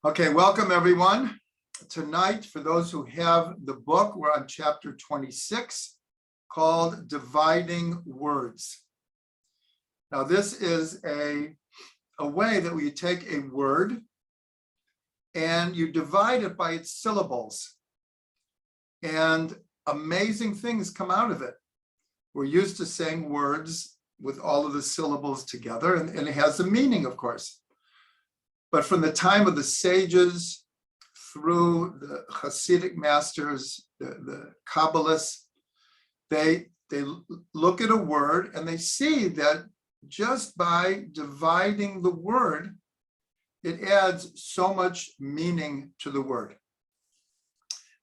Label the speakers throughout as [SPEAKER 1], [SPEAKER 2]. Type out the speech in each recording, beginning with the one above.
[SPEAKER 1] Okay, welcome everyone. Tonight, for those who have the book, we're on chapter 26 called Dividing Words. Now, this is a way that we take a word and you divide it by its syllables. And amazing things come out of it. We're used to saying words with all of the syllables together, and it has a meaning, of course. But from the time of the sages through the Hasidic masters, the Kabbalists, they look at a word and they see that just by dividing the word, it adds so much meaning to the word.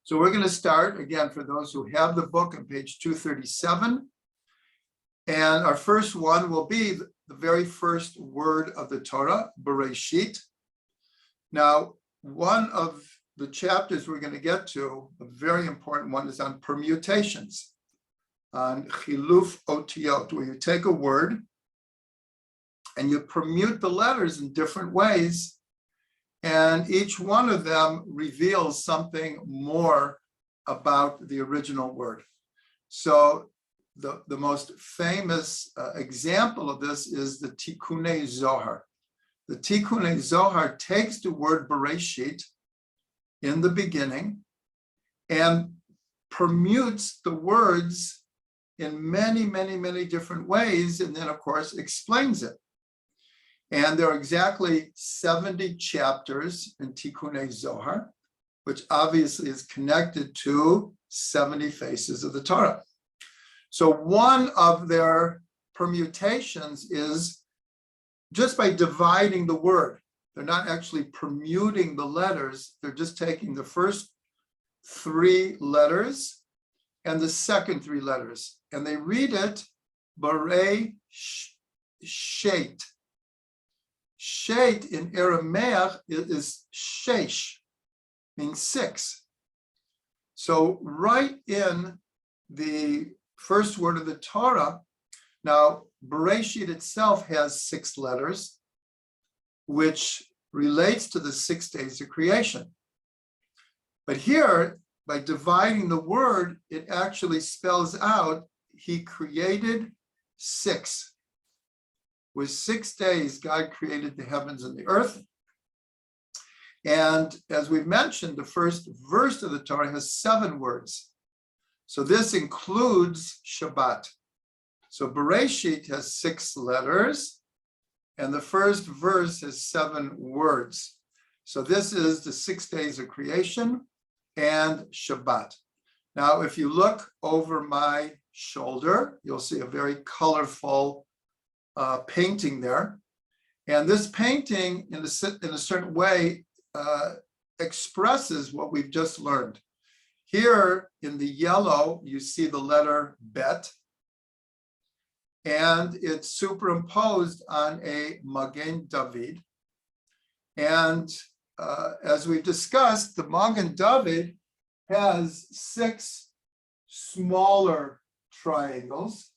[SPEAKER 1] So we're going to start, again, for those who have the book, on page 237. And our first one will be the very first word of the Torah, Bereshit. Now, one of the chapters we're going to get to, a very important one, is on permutations, on chiluf otiyot, where you take a word and you permute the letters in different ways, and each one of them reveals something more about the original word. So the most famous example of this is the Tikkune Zohar. The Tikkune Zohar takes the word Bereshit in the beginning and permutes the words in many, many, many different ways, and then, of course, explains it. And there are exactly 70 chapters in Tikkune Zohar, which obviously is connected to 70 faces of the Torah. So one of their permutations is just by dividing the word. They're not actually permuting the letters. They're just taking the first three letters and the second three letters, and they read it Bereshit. Shet in Aramaic is shesh, means six. So right in the first word of the Torah, now Bereshit itself has 6 letters, which relates to the 6 days of creation. But here, by dividing the word, it actually spells out he created 6. With 6 days, God created the heavens and the earth. And as we've mentioned, the first verse of the Torah has 7 words. So this includes Shabbat. So Bereshit has 6 letters, and the first verse has 7 words. So this is the 6 days of creation and Shabbat. Now, if you look over my shoulder, you'll see a very colorful painting there. And this painting, in a certain way, expresses what we've just learned. Here in the yellow, you see the letter Bet, and it's superimposed on a Magen David. And as we've discussed, the Magen David has 6 smaller triangles.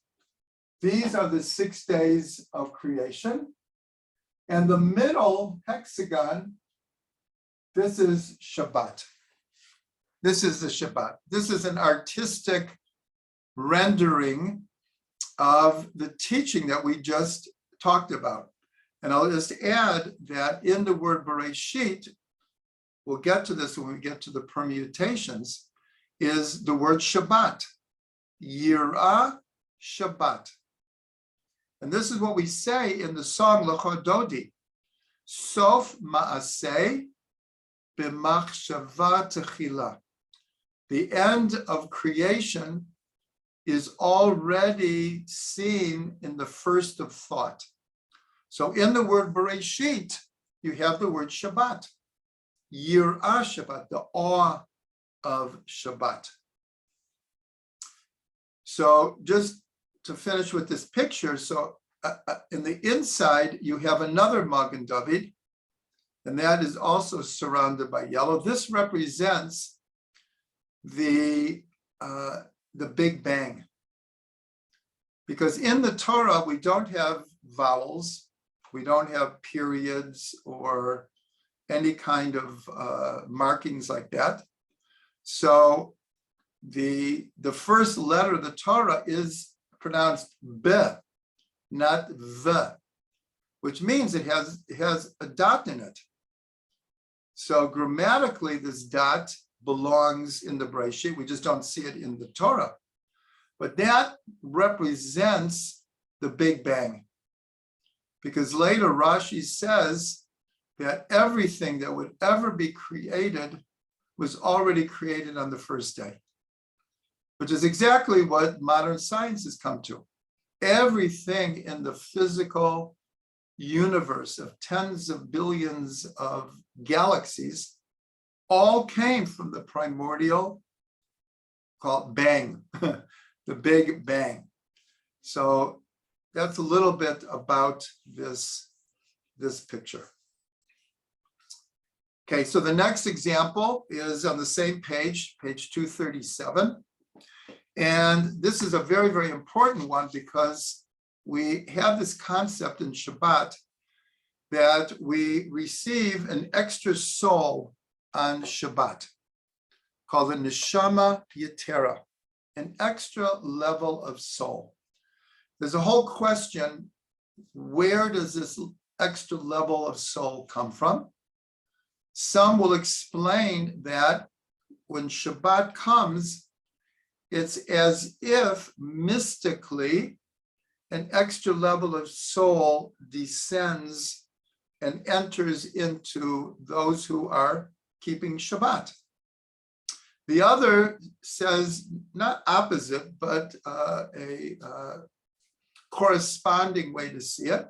[SPEAKER 1] These are the 6 days of creation. And the middle hexagon, this is Shabbat. This is the Shabbat. This is an artistic rendering of the teaching that we just talked about. And I'll just add that in the word Bereshit, we'll get to this when we get to the permutations, is the word Shabbat. Yirah Shabbat. And this is what we say in the song Lecha Dodi. Sof ma'aseh b'machshava techila. The end of creation is already seen in the first of thought. So in the word Bereshit, you have the word Shabbat. Yirah Shabbat, the awe of Shabbat. So just to finish with this picture, so in the inside, you have another Magen David, and that is also surrounded by yellow. This represents the Big Bang. Because in the Torah, we don't have vowels, we don't have periods or any kind of markings like that. So the first letter of the Torah is pronounced B, not V, which means it has a dot in it. So grammatically, this dot belongs in the Bereshit. We just don't see it in the Torah. But that represents the Big Bang. Because later Rashi says that everything that would ever be created was already created on the first day, which is exactly what modern science has come to. Everything in the physical universe of tens of billions of galaxies all came from the primordial, called bang, the Big Bang. So that's a little bit about this picture. Okay, so the next example is on the same page, page 237. And this is a very, very important one because we have this concept in Shabbat that we receive an extra soul on Shabbat called the Neshama Yetera, an extra level of soul. There's a whole question, where does this extra level of soul come from? Some will explain that when Shabbat comes, it's as if mystically an extra level of soul descends and enters into those who are keeping Shabbat. The other says, not opposite, but a corresponding way to see it,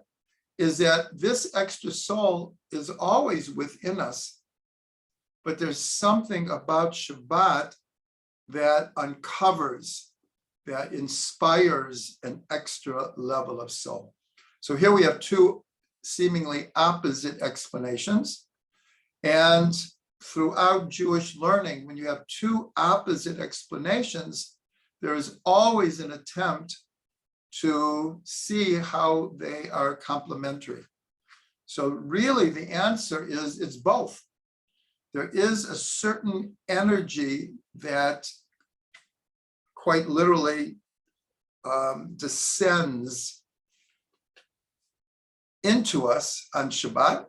[SPEAKER 1] is that this extra soul is always within us, but there's something about Shabbat that uncovers, that inspires an extra level of soul. So here we have two seemingly opposite explanations. And throughout Jewish learning, when you have two opposite explanations, there is always an attempt to see how they are complementary. So really the answer is it's both. There is a certain energy that quite literally descends into us on Shabbat.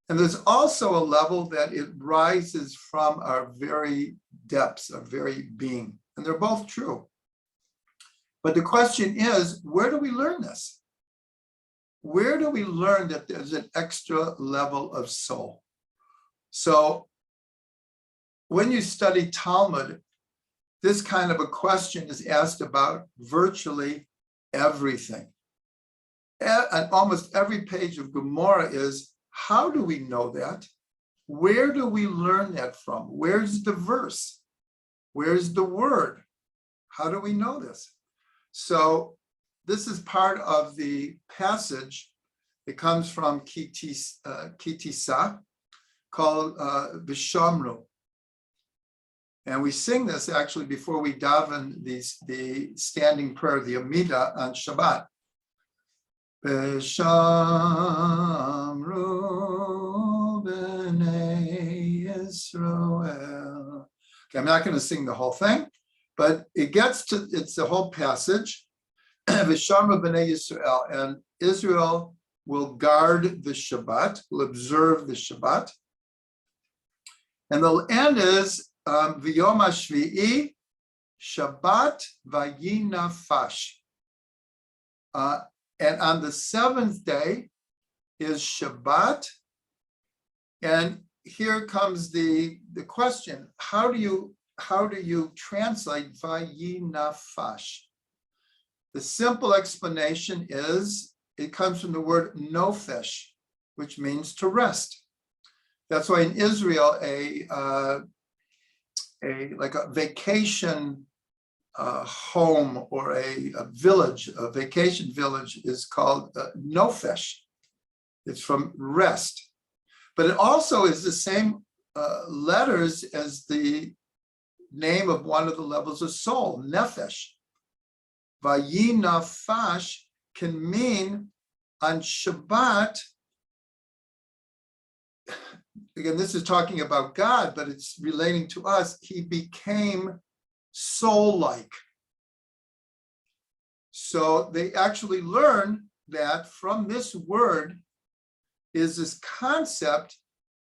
[SPEAKER 1] And there's also a level that it rises from our very depths, our very being. And they're both true. But the question is, where do we learn this? Where do we learn that there's an extra level of soul? So when you study Talmud, this kind of a question is asked about virtually everything. And almost every page of Gemara is, how do we know that? Where do we learn that from? Where's the verse? Where's the word? How do we know this? So this is part of the passage. It comes from Kitisa, called Vishamru. And we sing this actually before we daven the standing prayer, the Amida on Shabbat. Vishamru b'nei Yisrael. Okay, I'm not going to sing the whole thing, but it's the whole passage. Vishamru b'nei Yisrael, and Israel will guard the Shabbat, will observe the Shabbat. And the end is V'yom HaShvi'i Shabbat Vayinafash. And on the seventh day is Shabbat. And here comes the question: how do you translate Vayinafash? The simple explanation is it comes from the word nofesh, which means to rest. That's why in Israel, like a vacation home or a village, a vacation village is called nofesh. It's from rest. But it also is the same letters as the name of one of the levels of soul, nefesh. Vayinafash can mean on Shabbat, again, this is talking about God, but it's relating to us. He became soul-like. So they actually learn that from this word is this concept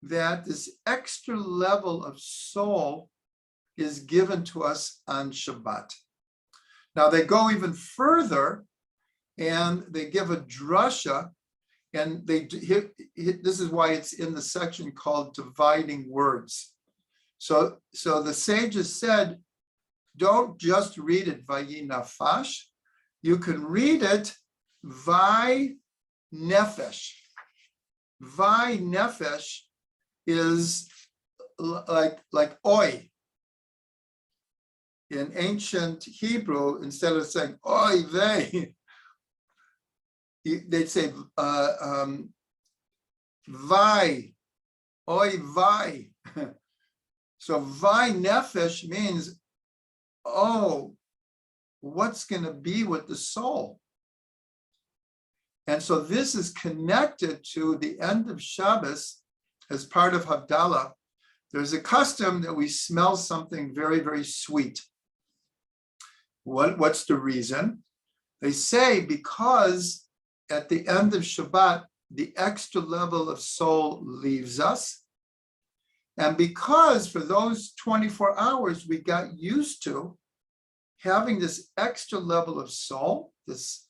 [SPEAKER 1] that this extra level of soul is given to us on Shabbat. Now they go even further and they give a drasha, and this is why it's in the section called dividing words. So the sages said, don't just read it vayi nafash, you can read it vai nefesh. Vai nefesh is like oi. In ancient Hebrew, instead of saying oi vey, they'd say vai, oi vai. So vai nefesh means, oh, what's going to be with the soul? And so this is connected to the end of Shabbos as part of Havdalah. There's a custom that we smell something very, very sweet. What's the reason? They say because at the end of Shabbat, the extra level of soul leaves us. And because for those 24 hours, we got used to having this extra level of soul, this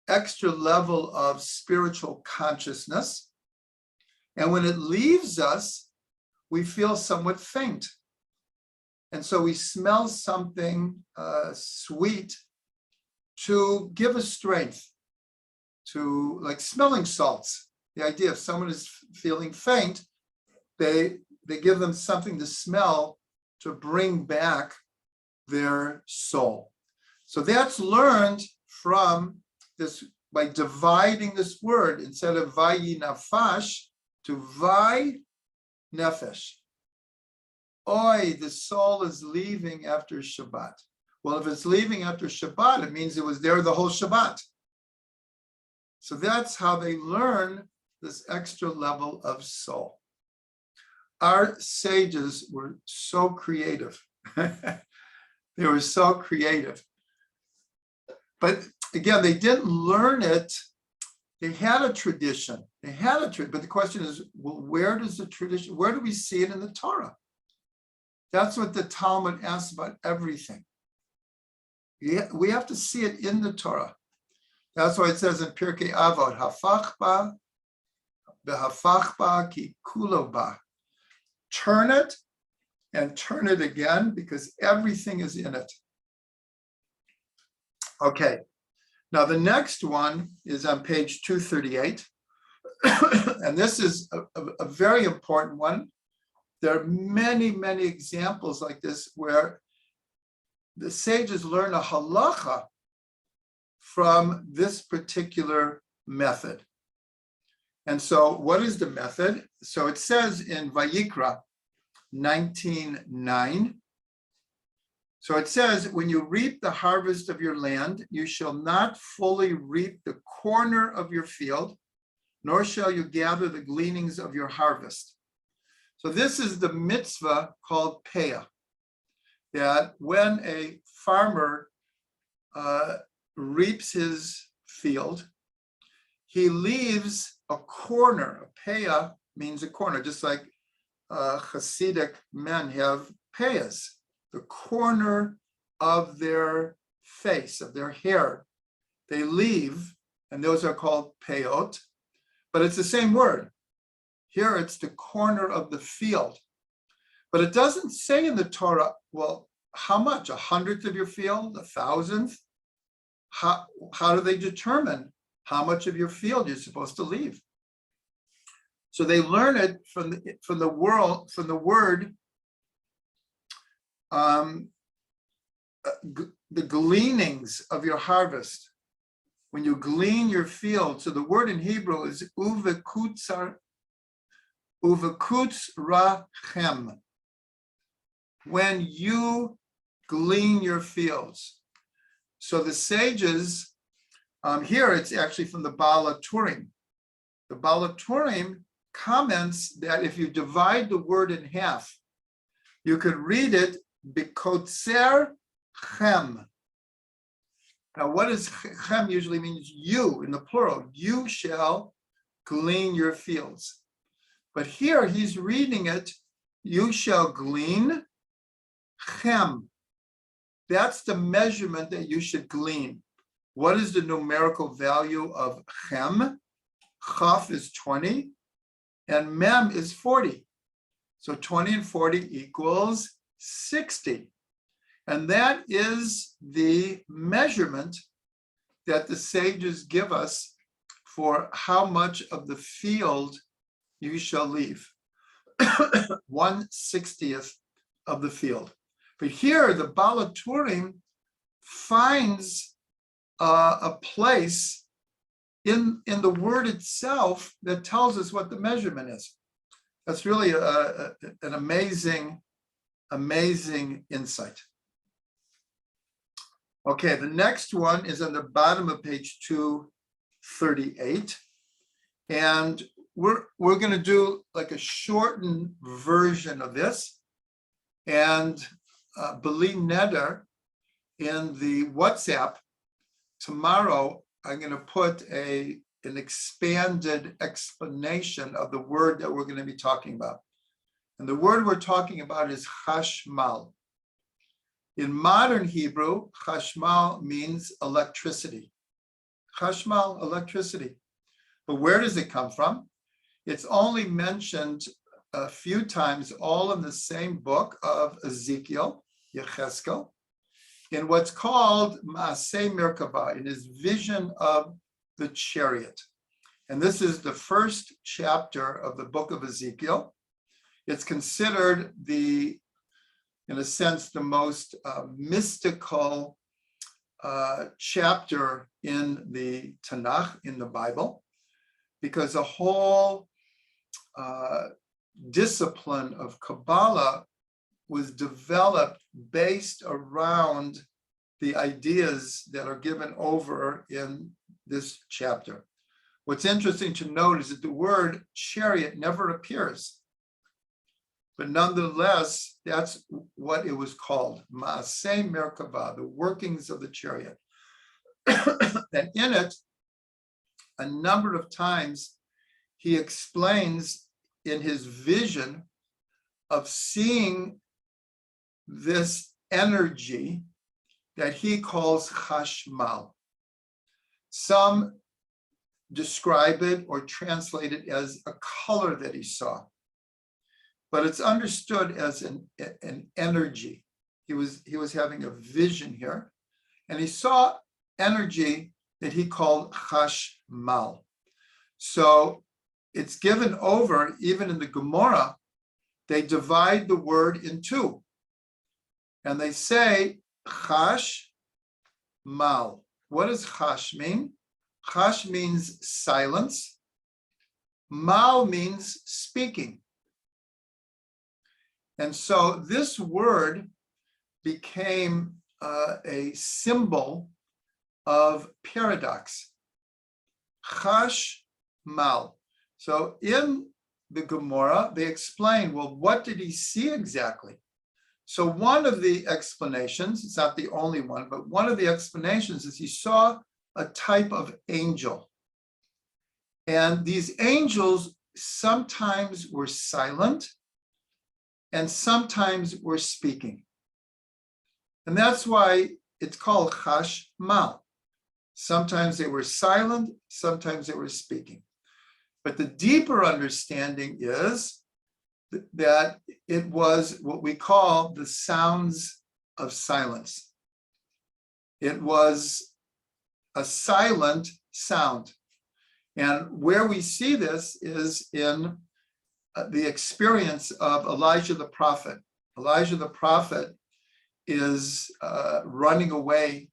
[SPEAKER 1] extra level of spiritual consciousness. And when it leaves us, we feel somewhat faint. And so we smell something sweet to give us strength, to like smelling salts. The idea if someone is feeling faint, they give them something to smell to bring back their soul. So that's learned from this by dividing this word instead of vayi nafash to vai nefesh. Oi, the soul is leaving after Shabbat. Well, if it's leaving after Shabbat, it means it was there the whole Shabbat. So that's how they learn this extra level of soul. Our sages were so creative. They were so creative. But again, they didn't learn it. They had a tradition. But the question is, well, where does the tradition, where do we see it in the Torah? That's what the Talmud asks about everything. We have to see it in the Torah. That's why it says in Pirkei Avot, hafach ba ki kulo ba. Turn it and turn it again because everything is in it. Okay, now the next one is on page 238. And this is a very important one. There are many, many examples like this where the sages learn a halacha from this particular method. And so what is the method? So it says in Vayikra 19:9. So it says, when you reap the harvest of your land, you shall not fully reap the corner of your field, nor shall you gather the gleanings of your harvest. So this is the mitzvah called peah, that when a farmer reaps his field, he leaves a corner. A peah means a corner, just like Hasidic men have peahs, the corner of their face, of their hair, they leave, and those are called peot, but it's the same word. Here it's the corner of the field. But it doesn't say in the Torah, well, how much? 1/100th of your field? 1,000th? How do they determine how much of your field you're supposed to leave? So they learn it from the word the gleanings of your harvest. When you glean your field, so the word in Hebrew is uvekutz rachem. When you glean your fields. So the sages, here it's actually from the Baal HaTurim. The Baal HaTurim comments that if you divide the word in half, you could read it bikotzer chem. Now, what does chem usually means? You, in the plural. You shall glean your fields. But here he's reading it, you shall glean chem. That's the measurement that you should glean. What is the numerical value of chem? Chaf is 20 and mem is 40. So 20 and 40 equals 60. And that is the measurement that the sages give us for how much of the field you shall leave. 1/60th of the field. But here the Baal HaTurim finds a place in the word itself that tells us what the measurement is. That's really an amazing insight. Okay, the next one is on the bottom of page 238. And we're going to do like a shortened version of this. And Beli Neder, in the WhatsApp tomorrow, I'm going to put an expanded explanation of the word that we're going to be talking about. And the word we're talking about is chashmal. In modern Hebrew, chashmal means electricity. Chashmal, electricity. But where does it come from? It's only mentioned a few times, all in the same book of Ezekiel, Yecheskel, in what's called Maaseh Merkava, in his vision of the chariot. And this is the first chapter of the book of Ezekiel. It's considered in a sense, the most mystical chapter in the Tanakh, in the Bible, because the whole discipline of Kabbalah was developed based around the ideas that are given over in this chapter. What's interesting to note is that the word chariot never appears. But nonetheless, that's what it was called, Maaseh Merkava, the workings of the chariot. And in it, a number of times, he explains in his vision of seeing this energy that he calls chashmal. Some describe it or translate it as a color that he saw. But it's understood as an energy. He was having a vision here, and he saw energy that he called chashmal. So it's given over, even in the Gemara, they divide the word in two. And they say chashmal. What does chash mean? Chash means silence. Mal means speaking. And so this word became a symbol of paradox. Chashmal. So in the Gemara, they explain, well, what did he see exactly? So one of the explanations, it's not the only one, but one of the explanations is he saw a type of angel. And these angels sometimes were silent and sometimes were speaking. And that's why it's called chashmal. Sometimes they were silent, sometimes they were speaking. But the deeper understanding is that it was what we call the sounds of silence. It was a silent sound. And where we see this is in the experience of Elijah the prophet. Elijah the prophet is running away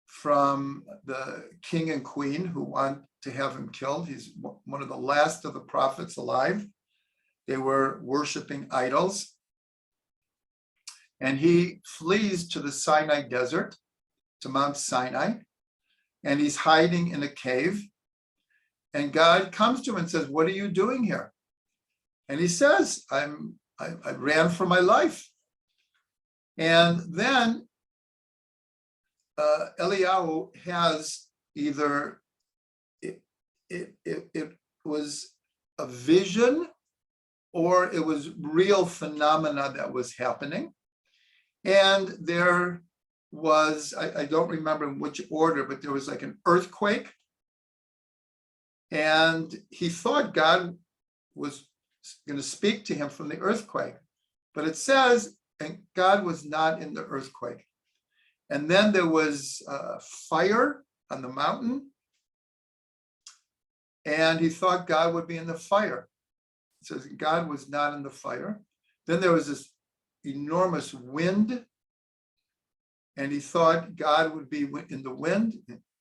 [SPEAKER 1] from the king and queen who want to have him killed. He's one of the last of the prophets alive. They were worshiping idols. And he flees to the Sinai desert, to Mount Sinai, and he's hiding in a cave. And God comes to him and says, "What are you doing here?" And he says, I ran for my life. And then Eliyahu has either it was a vision or it was real phenomena that was happening. And there was, I don't remember in which order, but there was like an earthquake. And he thought God was going to speak to him from the earthquake. But it says, and God was not in the earthquake. And then there was fire on the mountain. And he thought God would be in the fire. It says God was not in the fire. Then there was this enormous wind. And he thought God would be in the wind.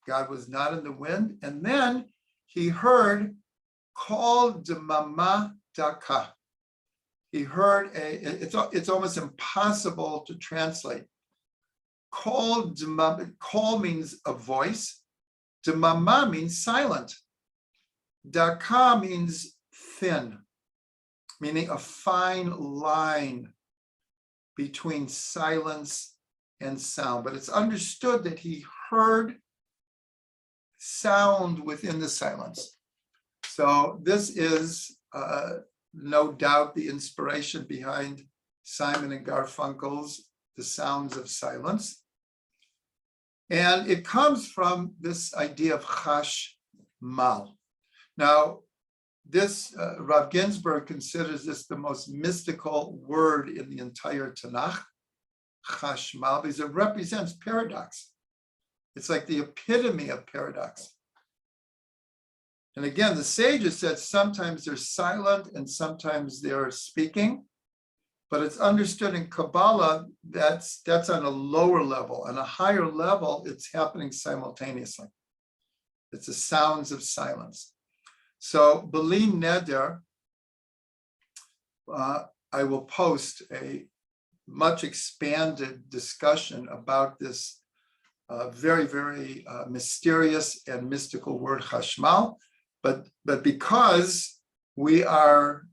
[SPEAKER 1] God was not in the wind. And then he heard, Kol Demama Daka. He heard it's almost impossible to translate. Kol means a voice. Demama means silent. Daka means thin, meaning a fine line between silence and sound. But it's understood that he heard sound within the silence. So this is no doubt the inspiration behind Simon and Garfunkel's The Sounds of Silence. And it comes from this idea of chashmal. Now, this Rav Ginsburg considers this the most mystical word in the entire Tanakh, chashmal, because it represents paradox. It's like the epitome of paradox. And again, the sages said sometimes they're silent and sometimes they're speaking, but it's understood in Kabbalah that's on a lower level. On a higher level, it's happening simultaneously. It's the sounds of silence. So, B'li Neder, I will post a much expanded discussion about this very, very mysterious and mystical word chashmal. But because we are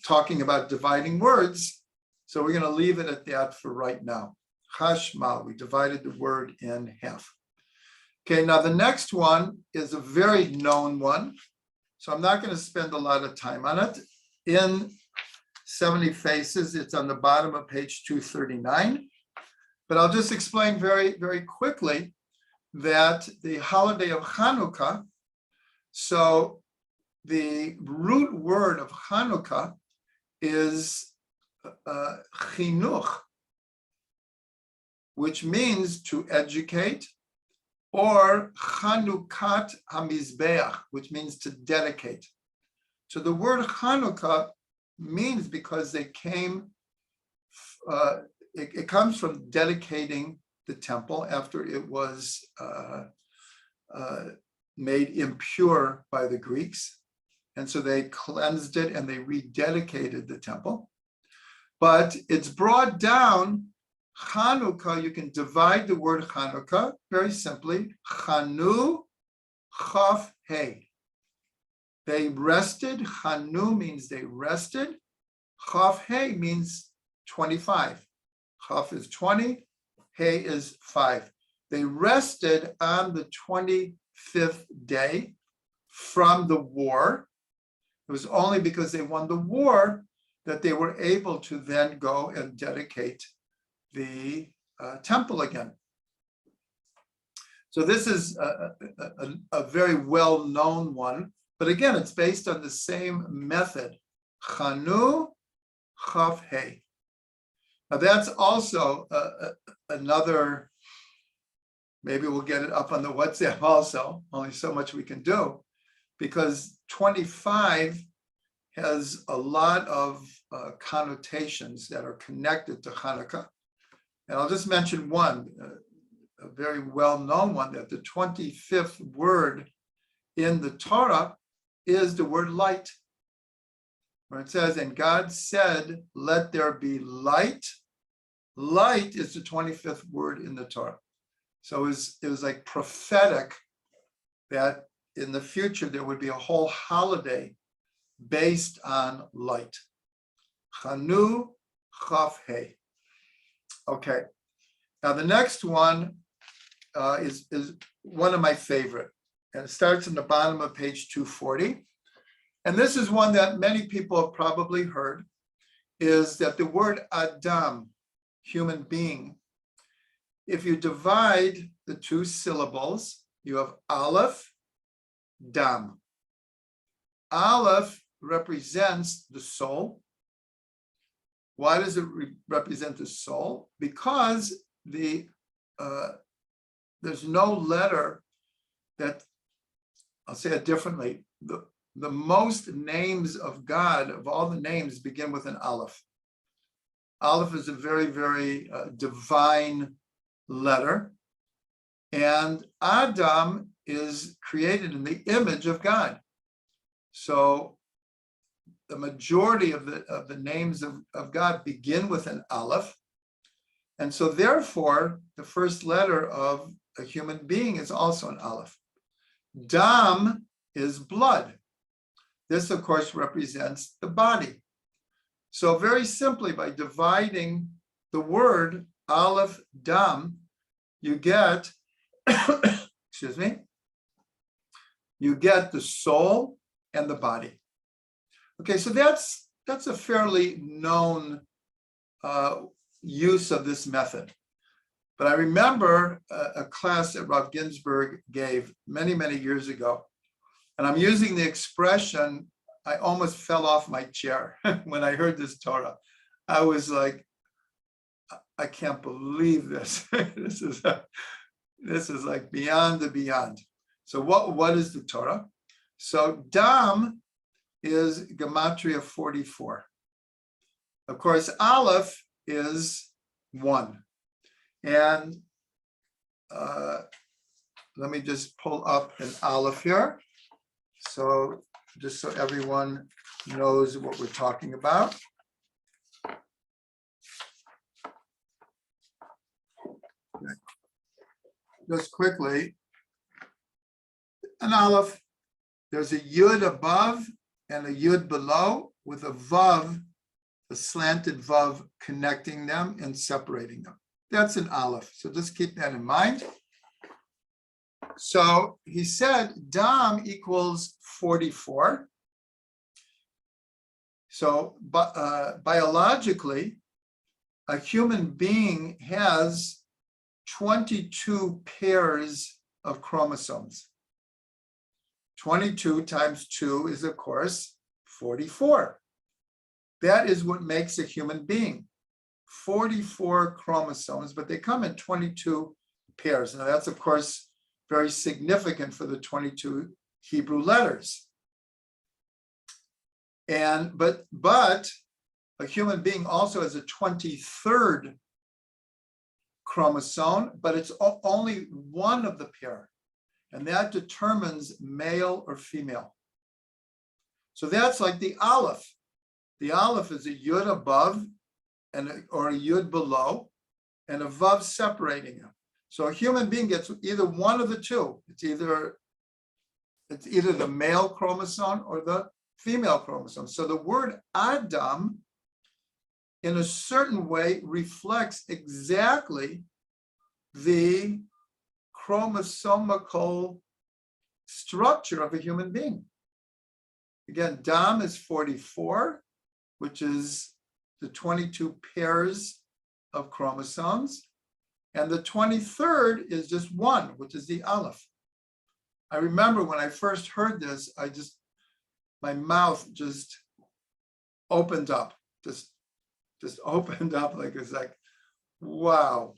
[SPEAKER 1] talking about dividing words, so we're going to leave it at that for right now. Chashmal, we divided the word in half. Okay, now the next one is a very known one. So I'm not going to spend a lot of time on it. In 70 Faces, it's on the bottom of page 239. But I'll just explain very, very quickly that the holiday of Hanukkah, so the root word of Hanukkah is chinuch, which means to educate, or Chanukat HaMizbeach, which means to dedicate. So the word Hanukkah means because they came, it comes from dedicating the temple after it was made impure by the Greeks. And so they cleansed it and they rededicated the temple. But it's brought down, Chanukah, you can divide the word Chanukah very simply, Chanu, Chaf, He. They rested, Chanu means they rested, Chaf, He means 25. Chaf is 20, He is 5. They rested on the 25th day from the war. It was only because they won the war that they were able to then go and dedicate the temple again. So this is a very well-known one, but again, it's based on the same method, Chanu, Chaf, He. Now that's also another, maybe we'll get it up on the WhatsApp also, only so much we can do, because 25 has a lot of connotations that are connected to Hanukkah. And I'll just mention one, a very well-known one, that the 25th word in the Torah is the word light, where it says, and God said, let there be light. Light is the 25th word in the Torah. So it was like prophetic that in the future there would be a whole holiday based on light. Chanu Chaf He. Okay. Now the next one is one of my favorite, and it starts in the bottom of page 240. And this is one that many people have probably heard, is that the word Adam, human being, if you divide the two syllables, you have Aleph, Dam. Aleph represents the soul. Why does it represent the soul? Because there's no letter that, I'll say it differently, the most names of God, of all the names, begin with an Aleph. Aleph is a very, very divine letter. And Adam is created in the image of God. So the majority of the names of God begin with an Aleph. And so therefore, the first letter of a human being is also an Aleph. Dam is blood. This, of course, represents the body. So very simply, by dividing the word Aleph, Dam, you get, excuse me, you get the soul and the body. Okay, so that's a fairly known use of this method. But I remember a class that Rav Ginsburg gave many, many years ago. And I'm using the expression, I almost fell off my chair when I heard this Torah. I was like, I can't believe this. This is like beyond the beyond. So what is the Torah? So Dam is Gematria 44. Of course, Aleph is 1. And let me just pull up an Aleph here. So just so everyone knows what we're talking about. Okay. Just quickly, an Aleph, there's a Yud above and a Yud below with a Vav, a slanted Vav connecting them and separating them. That's an Aleph. So just keep that in mind. So he said Dam equals 44. So biologically, a human being has 22 pairs of chromosomes. 22 times 2 is, of course, 44. That is what makes a human being. 44 chromosomes, but they come in 22 pairs. Now that's, of course, very significant for the 22 Hebrew letters. And but a human being also has a 23rd chromosome, but it's only one of the pair, and that determines male or female. So that's like the Aleph. The Aleph is a Yud above or a Yud below, and a Vav separating them. So a human being gets either one of the two. It's either the male chromosome or the female chromosome. So the word Adam, in a certain way, reflects exactly the chromosomical structure of a human being. Again, Dam is 44, which is the 22 pairs of chromosomes. And the 23rd is just one, which is the Aleph. I remember when I first heard this, my mouth just opened up, just opened up, like it's like, wow.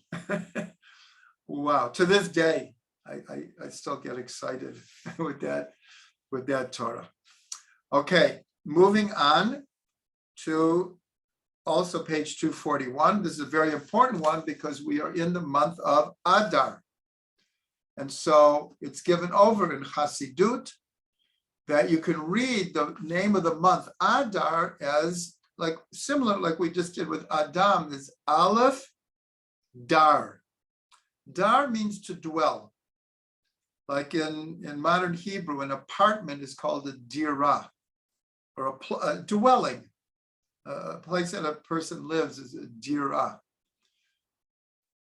[SPEAKER 1] Wow. To this day, I still get excited with that Torah. Okay, moving on to also page 241. This is a very important one because we are in the month of Adar. And so it's given over in Hasidut that you can read the name of the month Adar as similar like we just did with Adam, is Aleph Dar. Dar means to dwell. Like in modern Hebrew, an apartment is called a dirah. or a dwelling. A place that a person lives is a dira.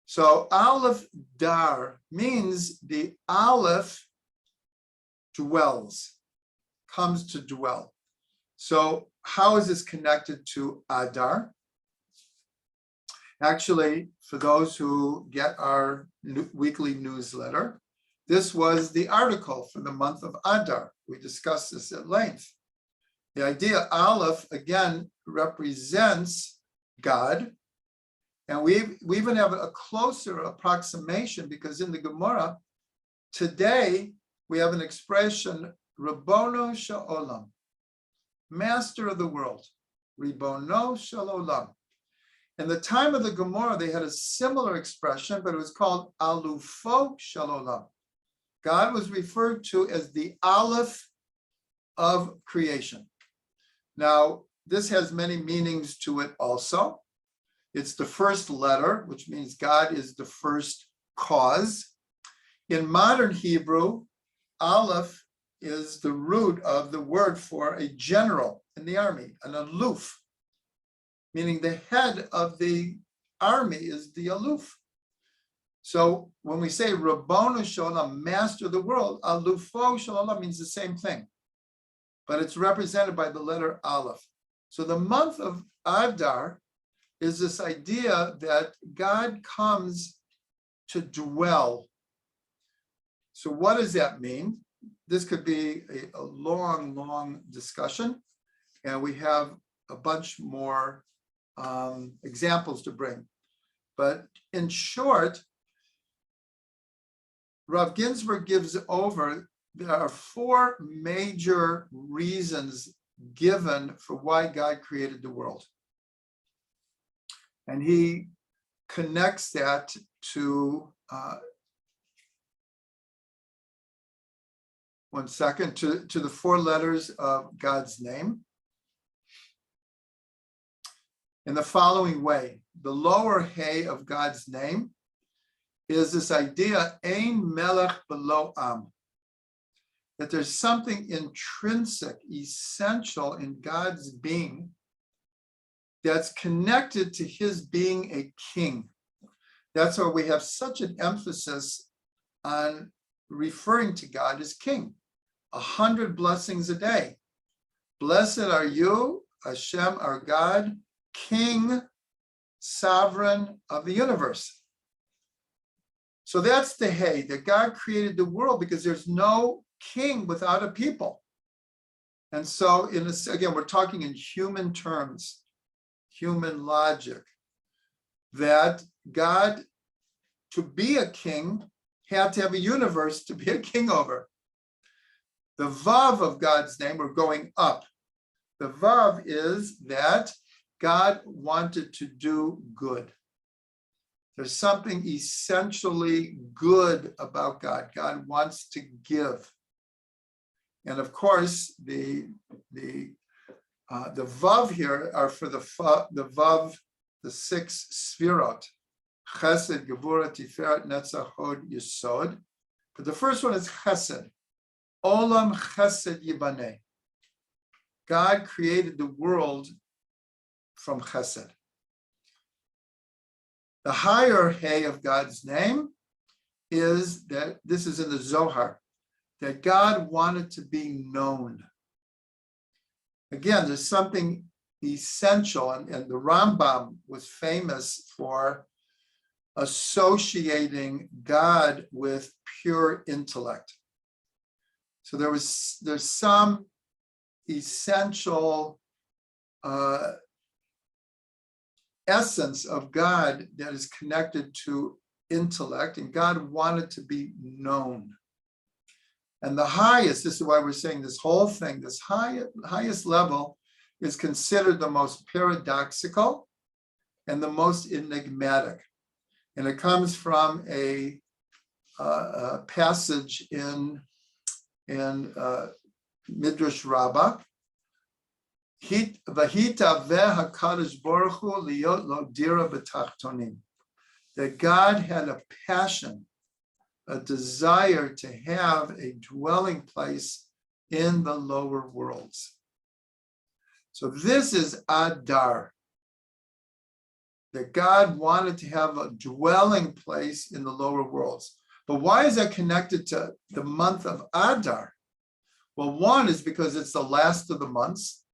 [SPEAKER 1] So Aleph Dar means the Aleph dwells, comes to dwell. So how is this connected to Adar? Actually, for those who get our weekly newsletter, this was the article for the month of Adar. We discussed this at length. The idea Aleph, again, represents God. And we even have a closer approximation because in the Gemara, today, we have an expression, Ribono Sha'olam, master of the world, Ribono Sha'olam. In the time of the Gemara, they had a similar expression, but it was called Alufo Sha'olam. God was referred to as the Aleph of Creation. Now, this has many meanings to it also. It's the first letter, which means God is the first cause. In modern Hebrew, Aleph is the root of the word for a general in the army, an aluf, meaning the head of the army is the aluf. So when we say Ribono Shalom, master of the world, Alufo Shalom means the same thing, but it's represented by the letter Aleph. So the month of Adar is this idea that God comes to dwell. So what does that mean? This could be a long, long discussion, and we have a bunch more examples to bring. But in short, Rav Ginsburg gives over, there are four major reasons given for why God created the world. And he connects that to, to the four letters of God's name. In the following way, the lower hey of God's name is this idea, Ein Melech Belo Am, that there's something intrinsic, essential in God's being that's connected to his being a king. That's why we have such an emphasis on referring to God as king. 100 blessings a day. Blessed are you, Hashem, our God, King, sovereign of the universe. So that's the hey, that God created the world because there's no king without a people. And so in this, again, we're talking in human terms, human logic, that God, to be a king, had to have a universe to be a king over. The Vav of God's name, we're going up. The Vav is that God wanted to do good. There's something essentially good about God. God wants to give. And of course, the Vav here are for the Vav, the 6 Sfirot. Chesed, Gevurah, Tiferet, Netzach, Hod, Yesod. But the first one is Chesed. Olam Chesed Yibaneh. God created the world from Chesed. The higher hey of God's name is that, this is in the Zohar, that God wanted to be known. Again, there's something essential, and the Rambam was famous for associating God with pure intellect. So there's some essential essence of God that is connected to intellect, and God wanted to be known. And the highest, this is why we're saying this whole thing, this highest level is considered the most paradoxical and the most enigmatic. And it comes from a passage in Midrash Rabbah. That God had a passion, a desire to have a dwelling place in the lower worlds. So this is Adar, that God wanted to have a dwelling place in the lower worlds. But why is that connected to the month of Adar? Well, one is because it's the last of the months,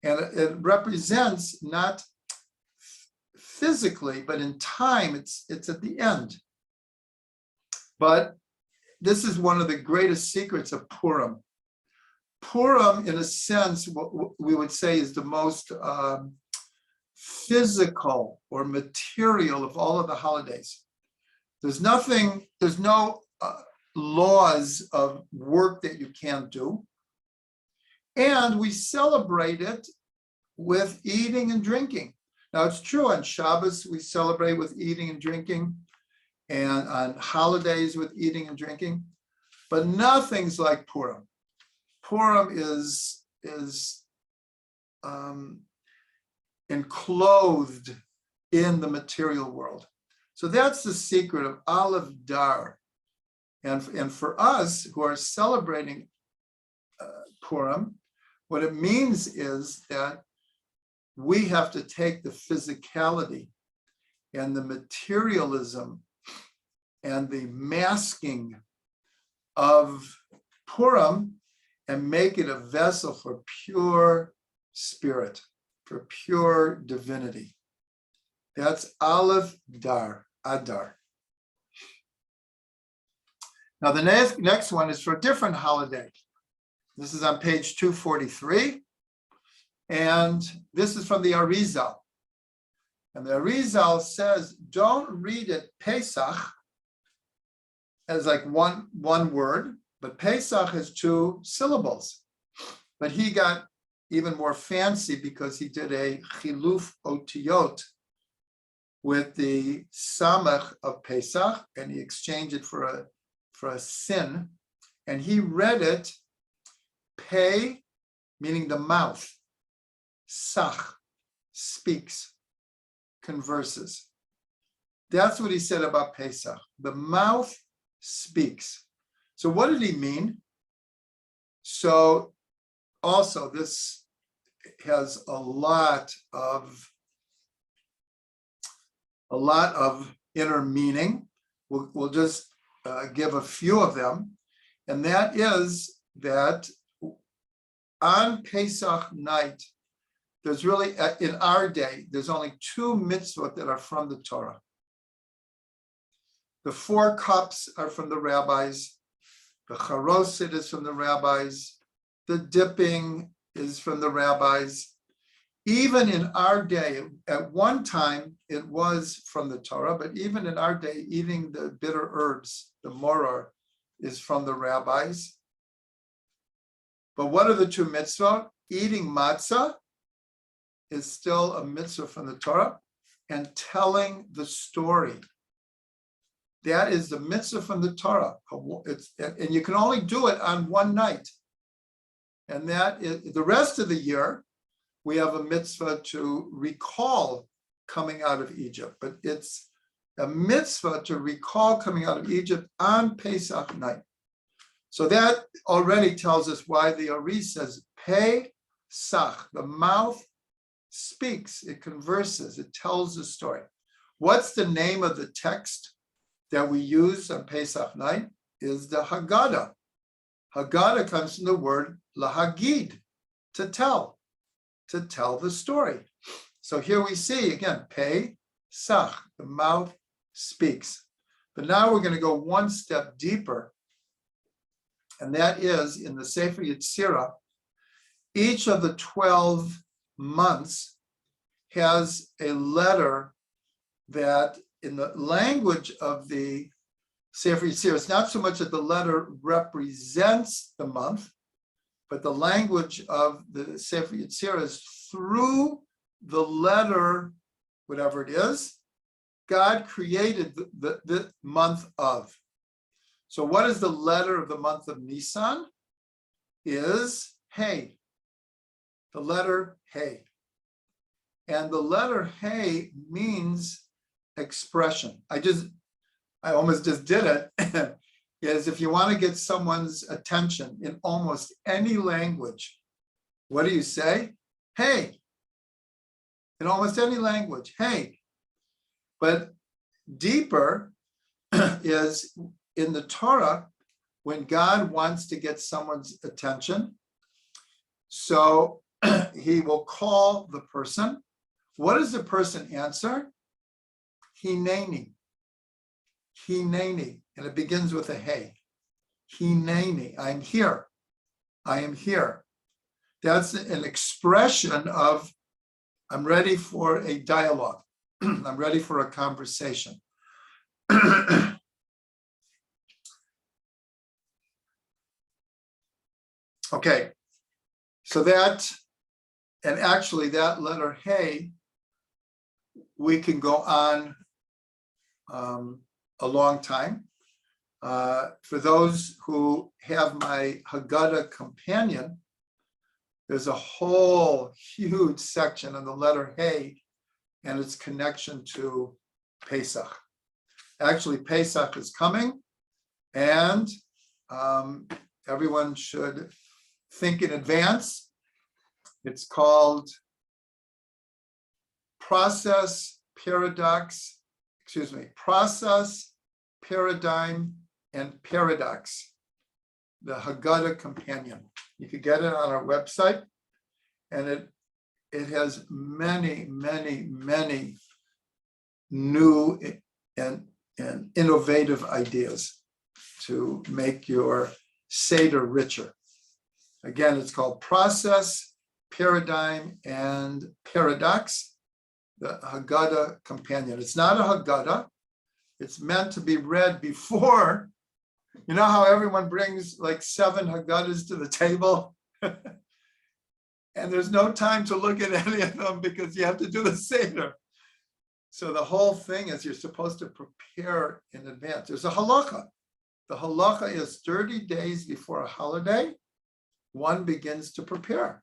[SPEAKER 1] and it represents not physically, but in time, it's at the end. But this is one of the greatest secrets of Purim. Purim, in a sense, what we would say is the most physical or material of all of the holidays. There's no laws of work that you can't do. And we celebrate it with eating and drinking. Now, it's true, on Shabbos, we celebrate with eating and drinking, and on holidays with eating and drinking, but nothing's like Purim. Purim is enclosed in the material world. So that's the secret of Aleph Dar. And for us who are celebrating Purim, what it means is that we have to take the physicality and the materialism and the masking of Purim and make it a vessel for pure spirit, for pure divinity. That's Aleph Dar, Adar. Now the next one is for a different holiday. This is on page 243. And this is from the Arizal. And the Arizal says, don't read it Pesach as like one word, but Pesach has 2 syllables. But he got even more fancy because he did a chiluf otiyot with the samach of Pesach, and he exchanged it for a sin, and he read it pei, meaning the mouth, sach, speaks, converses. That's what he said about Pesach. The mouth speaks. So what did he mean? So also this has a lot of inner meaning. We'll just give a few of them, and that is that on Pesach night, there's really, in our day, there's only 2 mitzvot that are from the Torah. The 4 cups are from the rabbis, the charoset is from the rabbis, the dipping is from the rabbis. Even in our day, at one time, it was from the Torah, but even in our day, eating the bitter herbs, the moror, is from the rabbis. But what are the 2 mitzvot? Eating matzah is still a mitzvah from the Torah, and telling the story. That is the mitzvah from the Torah. And you can only do it on one night. And that is, the rest of the year, we have a mitzvah to recall coming out of Egypt, but it's a mitzvah to recall coming out of Egypt on Pesach night. So that already tells us why the Ari says, Pesach, the mouth speaks, it converses, it tells the story. What's the name of the text that we use on Pesach night? Is the Haggadah. Haggadah comes from the word lahagid, to tell the story. So here we see again, Pesach, the mouth speaks. But now we're going to go one step deeper, and that is in the Sefer Yetzirah. Each of the 12 months has a letter that, in the language of the Sefer Yetzirah, it's not so much that the letter represents the month, but the language of the Sefer Yetzirah is through the letter, whatever it is, God created the month of. So what is the letter of the month of Nisan? Is Hey. The letter Hey. And the letter Hey means expression. I almost just did it. Is if you want to get someone's attention in almost any language, what do you say? hey, in almost any language, hey. But deeper is in the Torah, when God wants to get someone's attention, so he will call the person. What does the person answer? Hineni. Hineni. And it begins with a hey. Hineni. I'm here. I am here. That's an expression of I'm ready for a dialogue. I'm ready for a conversation. Okay, so that, and actually that letter hey, we can go on a long time. For those who have my Haggadah companion, there's a whole huge section on the letter hey and its connection to Pesach. Actually, Pesach is coming, and everyone should think in advance. It's called process, paradox, process, paradigm, and paradox, the Haggadah companion. You could get it on our website, and it has many, many, many new and innovative ideas to make your Seder richer. Again, it's called Process, Paradigm, and Paradox, the Haggadah companion. It's not a Haggadah. It's meant to be read before. You know how everyone brings like 7 Haggadahs to the table? And there's no time to look at any of them because you have to do the Seder. So the whole thing is you're supposed to prepare in advance. There's a halacha. The halacha is 30 days before a holiday, one begins to prepare.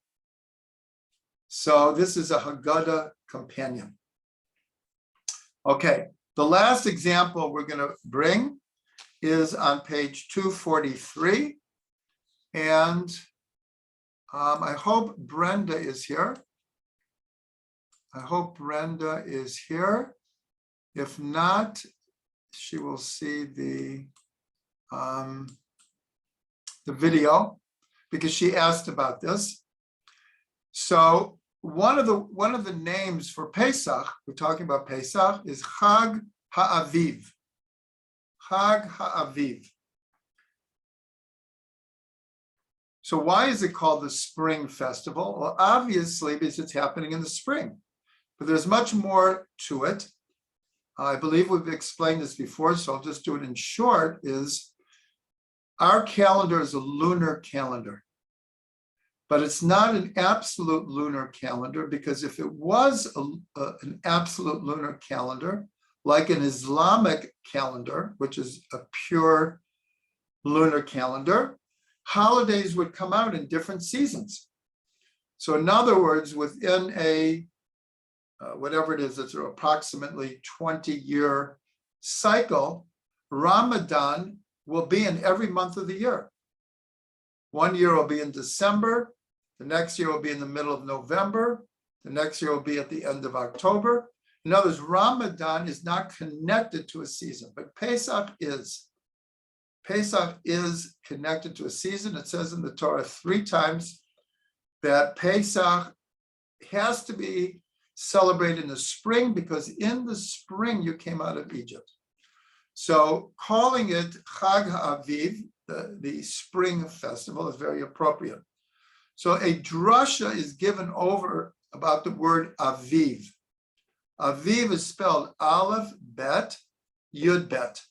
[SPEAKER 1] So this is a Haggadah companion. Okay, the last example we're going to bring is on page 243. And I hope Brenda is here. I hope Brenda is here. If not, she will see the video because she asked about this. So one of the names for Pesach, we're talking about Pesach, is Chag HaAviv. Chag HaAviv. So why is it called the Spring Festival? Well, obviously because it's happening in the spring, but there's much more to it. I believe we've explained this before, so I'll just do it in short, is our calendar is a lunar calendar, but it's not an absolute lunar calendar, because if it was an absolute lunar calendar, like an Islamic calendar, which is a pure lunar calendar, holidays would come out in different seasons. So in other words, within a, whatever it is, it's an approximately 20-year cycle, Ramadan will be in every month of the year. One year will be in December, the next year will be in the middle of November, the next year will be at the end of October. In other words, Ramadan is not connected to a season, but Pesach is. Pesach is connected to a season. It says in the Torah 3 times that Pesach has to be celebrated in the spring, because in the spring you came out of Egypt. So calling it Chag HaAviv, the spring festival, is very appropriate. So a drasha is given over about the word Aviv. Aviv is spelled Aleph, Bet, Yud, Bet.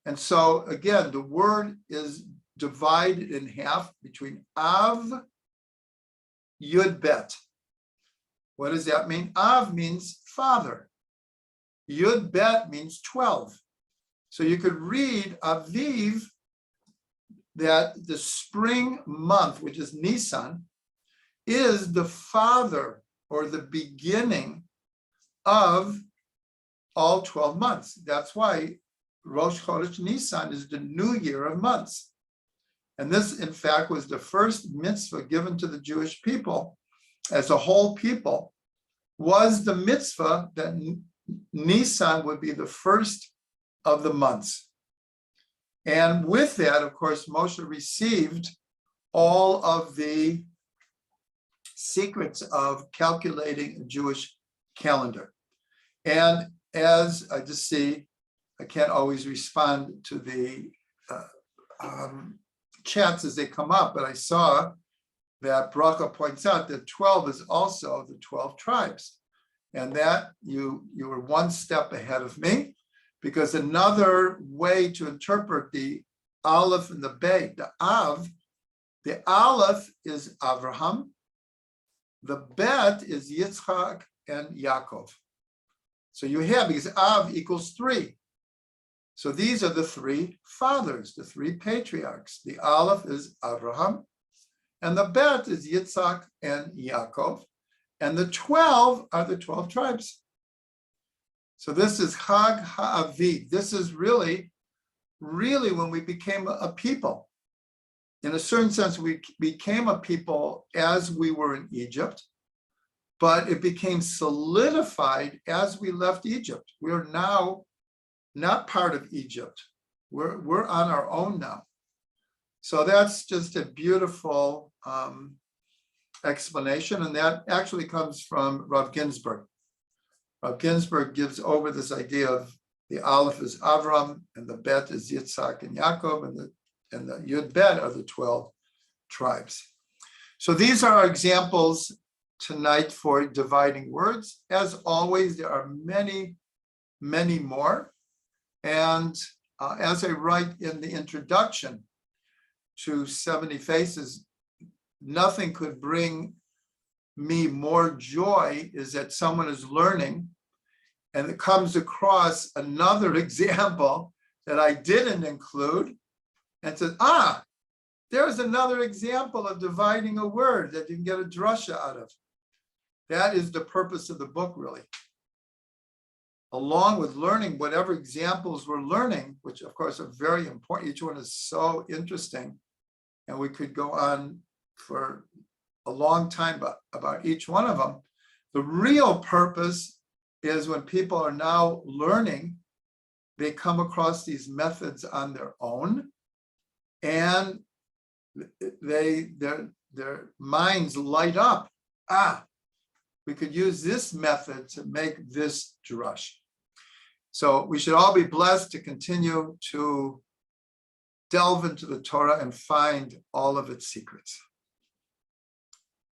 [SPEAKER 1] And so again, the word is divided in half between Av, Yud, Bet. What does that mean? Av means father. Yud, Bet means 12. So you could read Aviv, that the spring month, which is Nisan, is the father or the beginning of all 12 months. That's why Rosh Chodesh Nisan is the new year of months. And this, in fact, was the first mitzvah given to the Jewish people as a whole people was the mitzvah that Nisan would be the first of the months. And with that, of course, Moshe received all of the secrets of calculating a Jewish calendar. And as I just see, I can't always respond to the chats as they come up, but I saw that Bracha points out that 12 is also the 12 tribes. And that you were one step ahead of me, because another way to interpret the Aleph and the Bet, the Aleph is Avraham, the Bet is Yitzchak and Yaakov. So you have, because Av equals 3. So these are the 3 fathers, the 3 patriarchs. The Aleph is Avraham, and the Bet is Yitzchak and Yaakov, and the 12 are the 12 tribes. So this is Chag HaAviv. This is really when we became a people. In a certain sense, we became a people as we were in Egypt, but it became solidified as we left Egypt. We are now not part of Egypt. We're on our own now. So that's just a beautiful explanation, and that actually comes from Rav Ginsburg. Rav Ginsburg gives over this idea of the Aleph is Avram, and the Bet is Yitzhak and Yaakov, and the Yud Bet are the 12 tribes. So these are our examples tonight for dividing words. As always, there are many, many more. And as I write in the introduction to 70 Faces, nothing could bring me more joy is that someone is learning and it comes across another example that I didn't include and says, there's another example of dividing a word that you can get a drasha out of. That is the purpose of the book, really. Along with learning whatever examples we're learning, which of course are very important. Each one is so interesting, and we could go on for a long time about each one of them. The real purpose is when people are now learning, they come across these methods on their own, and their minds light up. We could use this method to make this drush. So we should all be blessed to continue to delve into the Torah and find all of its secrets.